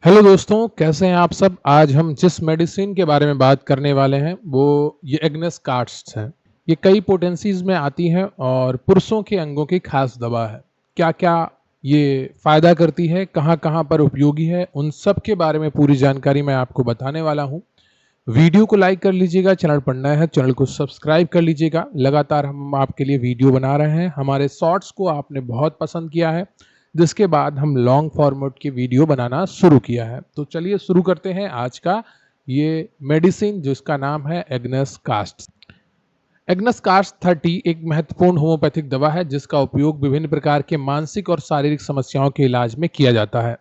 Hello दोस्तों, कैसे हैं आप सब। आज हम जिस मेडिसिन के बारे में बात करने वाले हैं वो ये एग्नेस कार्ड्स है। ये कई पोटेंसीज में आती है और पुरुषों के अंगों की खास दवा है। क्या क्या ये फायदा करती है, कहाँ कहाँ पर उपयोगी है, उन सब के बारे में पूरी जानकारी मैं आपको बताने वाला हूँ। वीडियो को लाइक कर लीजिएगा, चैनल पर नया है चैनल को सब्सक्राइब कर लीजिएगा। लगातार हम आपके लिए वीडियो बना रहे हैं। हमारे शॉर्ट्स को आपने बहुत पसंद किया है, जिसके बाद हम लॉन्ग फॉर्मेट की वीडियो बनाना शुरू किया है। तो चलिए शुरू करते हैं आज का ये मेडिसिन, जिसका नाम है एग्नेस कास्ट। एग्नेस कास्ट 30 एक महत्वपूर्ण होम्योपैथिक दवा है जिसका उपयोग विभिन्न प्रकार के मानसिक और शारीरिक समस्याओं के इलाज में किया जाता है।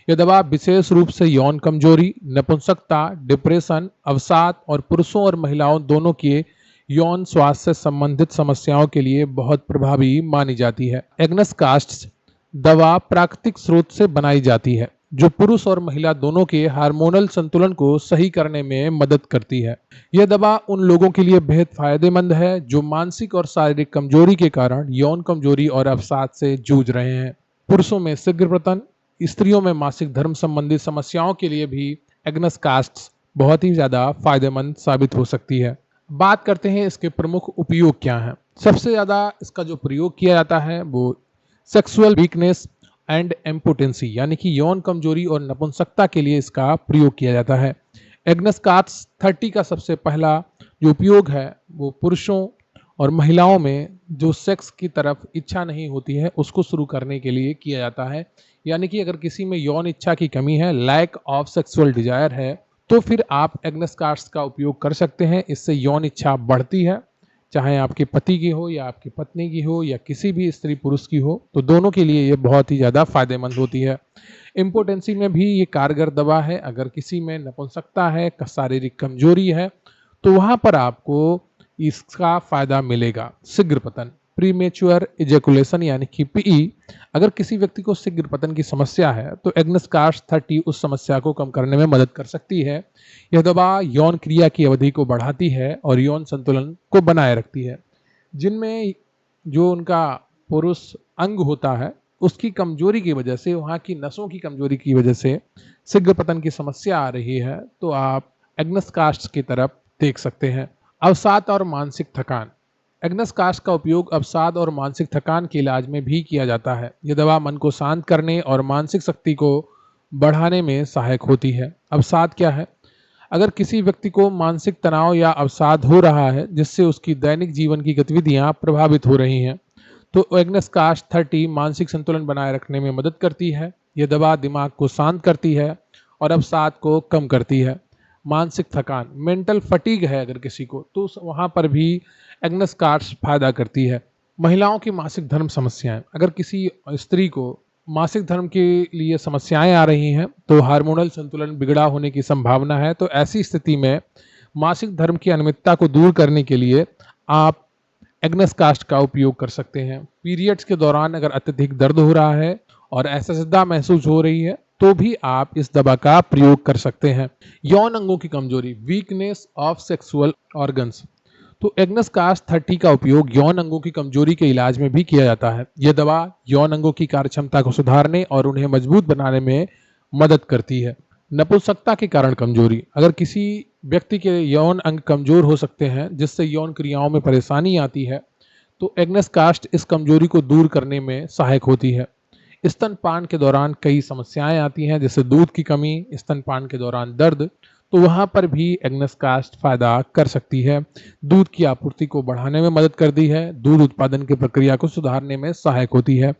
यह दवा विशेष रूप से यौन कमजोरी, नपुंसकता, डिप्रेशन, अवसाद और पुरुषों और महिलाओं दोनों के यौन स्वास्थ्य से संबंधित समस्याओं के लिए बहुत प्रभावी मानी जाती है। एग्नेस कास्ट दवा प्राकृतिक स्रोत से बनाई जाती है जो पुरुष और महिला दोनों के हार्मोनल संतुलन को सही करने में मदद करती है। यह दवा उन लोगों के लिए बेहद फायदेमंद है जो मानसिक और शारीरिक कमजोरी के कारण यौन कमजोरी और अवसाद से जूझ रहे हैं। पुरुषों में शीघ्र पतन, स्त्रियों में मासिक धर्म संबंधी समस्याओं के लिए भी एग्नेस कास्ट बहुत ही ज्यादा फायदेमंद साबित हो सकती है। बात करते हैं इसके प्रमुख उपयोग क्या हैं। सबसे ज्यादा इसका जो प्रयोग किया जाता है वो सेक्सुअल वीकनेस एंड एम्पोटेंसी यानी कि यौन कमजोरी और नपुंसकता के लिए इसका प्रयोग किया जाता है। एग्नेस कास्ट 30 का सबसे पहला जो उपयोग है वो पुरुषों और महिलाओं में जो सेक्स की तरफ इच्छा नहीं होती है उसको शुरू करने के लिए किया जाता है। यानी कि अगर किसी में यौन इच्छा की कमी है, लैक ऑफ सेक्सुअल डिजायर है, तो फिर आप एग्नेस कास्ट का उपयोग कर सकते हैं। इससे यौन इच्छा बढ़ती है, चाहे आपके पति की हो या आपकी पत्नी की हो या किसी भी स्त्री पुरुष की हो, तो दोनों के लिए ये बहुत ही ज़्यादा फायदेमंद होती है। इम्पोटेंसी में भी ये कारगर दवा है। अगर किसी में नपुंसकता है, शारीरिक कमजोरी है, तो वहाँ पर आपको इसका फायदा मिलेगा। शीघ्र पतन, प्रीमेच्योर इजेकुलेशन यानी कि पीई, अगर किसी व्यक्ति को शीघ्र पतन की समस्या है तो एग्नेस कास्ट 30 उस समस्या को कम करने में मदद कर सकती है। यह दवा यौन क्रिया की अवधि को बढ़ाती है और यौन संतुलन को बनाए रखती है। जिनमें जो उनका पुरुष अंग होता है उसकी कमजोरी की वजह से, वहाँ की नसों की कमजोरी की वजह से शीघ्र पतन की समस्या आ रही है, तो आप एग्नेस कास्ट की तरफ देख सकते हैं। अवसाद और मानसिक थकान, एग्नेस कास्ट का उपयोग अवसाद और मानसिक थकान के इलाज में भी किया जाता है। यह दवा मन को शांत करने और मानसिक शक्ति को बढ़ाने में सहायक होती है। अवसाद क्या है? अगर किसी व्यक्ति को मानसिक तनाव या अवसाद हो रहा है जिससे उसकी दैनिक जीवन की गतिविधियां प्रभावित हो रही हैं, तो एग्नेस कास्ट 30 मानसिक संतुलन बनाए रखने में मदद करती है। यह दवा दिमाग को शांत करती है और अवसाद को कम करती है। मानसिक थकान, मेंटल फटीग है अगर किसी को, तो वहाँ पर भी एग्नेस कास्ट फायदा करती है। महिलाओं की मासिक धर्म समस्याएं, अगर किसी स्त्री को मासिक धर्म के लिए समस्याएं आ रही हैं तो हार्मोनल संतुलन बिगड़ा होने की संभावना है, तो ऐसी स्थिति में मासिक धर्म की अनियमितता को दूर करने के लिए आप एग्नेस कास्ट का उपयोग कर सकते हैं। पीरियड्स के दौरान अगर अत्यधिक दर्द हो रहा है और असहजता महसूस हो रही है तो भी आप इस दवा का प्रयोग कर सकते हैं। यौन अंगों की कमजोरी, वीकनेस ऑफ सेक्सुअल ऑर्गन्स, तो एग्नेस कास्ट 30 का उपयोग यौन अंगों की कमजोरी के इलाज में भी किया जाता है। यह दवा यौन अंगों की कार्यक्षमता को सुधारने और उन्हें मजबूत बनाने में मदद करती है। नपुंसकता के कारण कमजोरी, अगर किसी व्यक्ति के यौन अंग कमजोर हो सकते हैं जिससे यौन क्रियाओं में परेशानी आती है, तो एग्नेस कास्ट इस कमजोरी को दूर करने में सहायक होती है। स्तनपान के दौरान कई समस्याएं आती हैं जैसे दूध की कमी, स्तनपान के दौरान दर्द, तो वहाँ पर भी एग्नेस कास्ट फायदा कर सकती है। दूध की आपूर्ति को बढ़ाने में मदद करती है, दूध उत्पादन की प्रक्रिया को सुधारने में सहायक होती है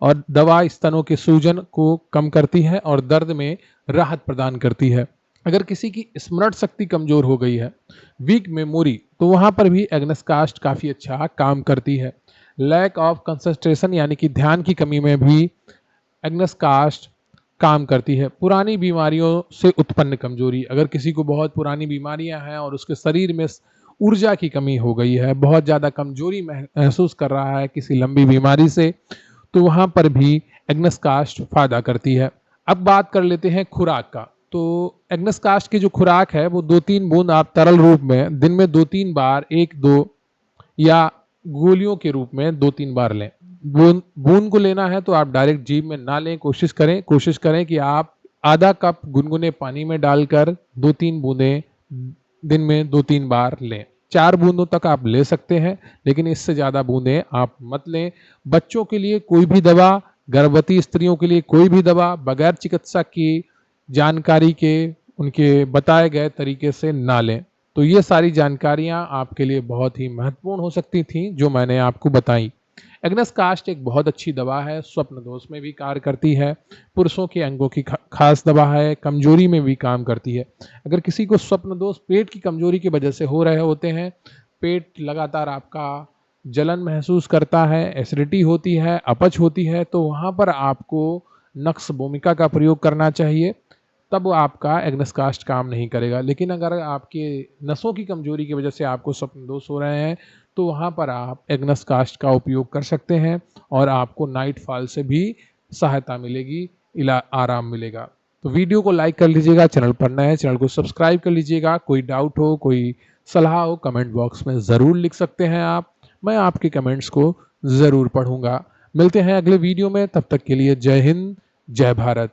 और दवा स्तनों के सूजन को कम करती है और दर्द में राहत प्रदान करती है। अगर किसी की स्मरण शक्ति कमजोर हो गई है, वीक मेमोरी, तो वहाँ पर भी एग्नेस कास्ट काफ़ी अच्छा काम करती है। लैक ऑफ कंसंट्रेशन यानी कि ध्यान की कमी में भी एग्नेस कास्ट काम करती है। पुरानी बीमारियों से उत्पन्न कमजोरी, अगर किसी को बहुत पुरानी बीमारियां हैं और उसके शरीर में ऊर्जा की कमी हो गई है, बहुत ज़्यादा कमजोरी महसूस कर रहा है किसी लंबी बीमारी से, तो वहाँ पर भी एग्नेस कास्ट फायदा करती है। अब बात कर लेते हैं खुराक का। तो एग्नेस कास्ट की जो खुराक है वो 2-3 बूंद आप तरल रूप में दिन में 2-3 बार, 1-2 या गोलियों के रूप में 2-3 बार लें। बूंद को लेना है तो आप डायरेक्ट जीभ में ना लें, कोशिश करें कि आप आधा कप गुनगुने पानी में डालकर 2-3 बूंदें दिन में 2-3 बार लें। 4 बूंदों तक आप ले सकते हैं, लेकिन इससे ज़्यादा बूंदें आप मत लें। बच्चों के लिए कोई भी दवा, गर्भवती स्त्रियों के लिए कोई भी दवा बगैर चिकित्सक की जानकारी के, उनके बताए गए तरीके से ना लें। तो ये सारी जानकारियाँ आपके लिए बहुत ही महत्वपूर्ण हो सकती थीं, जो मैंने आपको बताई। एग्नेस कास्ट एक बहुत अच्छी दवा है, स्वप्न दोष में भी कार्य करती है, पुरुषों के अंगों की खास दवा है, कमजोरी में भी काम करती है। अगर किसी को स्वप्न दोष पेट की कमजोरी की वजह से हो रहे होते हैं, पेट लगातार आपका जलन महसूस करता है, एसिडिटी होती है, अपच होती है, तो वहाँ पर आपको नक्स भूमिका का प्रयोग करना चाहिए, तब आपका एग्नेस कास्ट काम नहीं करेगा। लेकिन अगर आपके नसों की कमजोरी की वजह से आपको स्वप्न दोष हो रहे हैं, तो वहाँ पर आप एग्नेस कास्ट का उपयोग कर सकते हैं और आपको नाइट फॉल से भी सहायता मिलेगी, आराम मिलेगा। तो वीडियो को लाइक कर लीजिएगा, चैनल पर नए हैं चैनल को सब्सक्राइब कर लीजिएगा। कोई डाउट हो, कोई सलाह हो, कमेंट बॉक्स में ज़रूर लिख सकते हैं आप, मैं आपके कमेंट्स को ज़रूर पढ़ूंगा। मिलते हैं अगले वीडियो में, तब तक के लिए जय हिंद, जय भारत।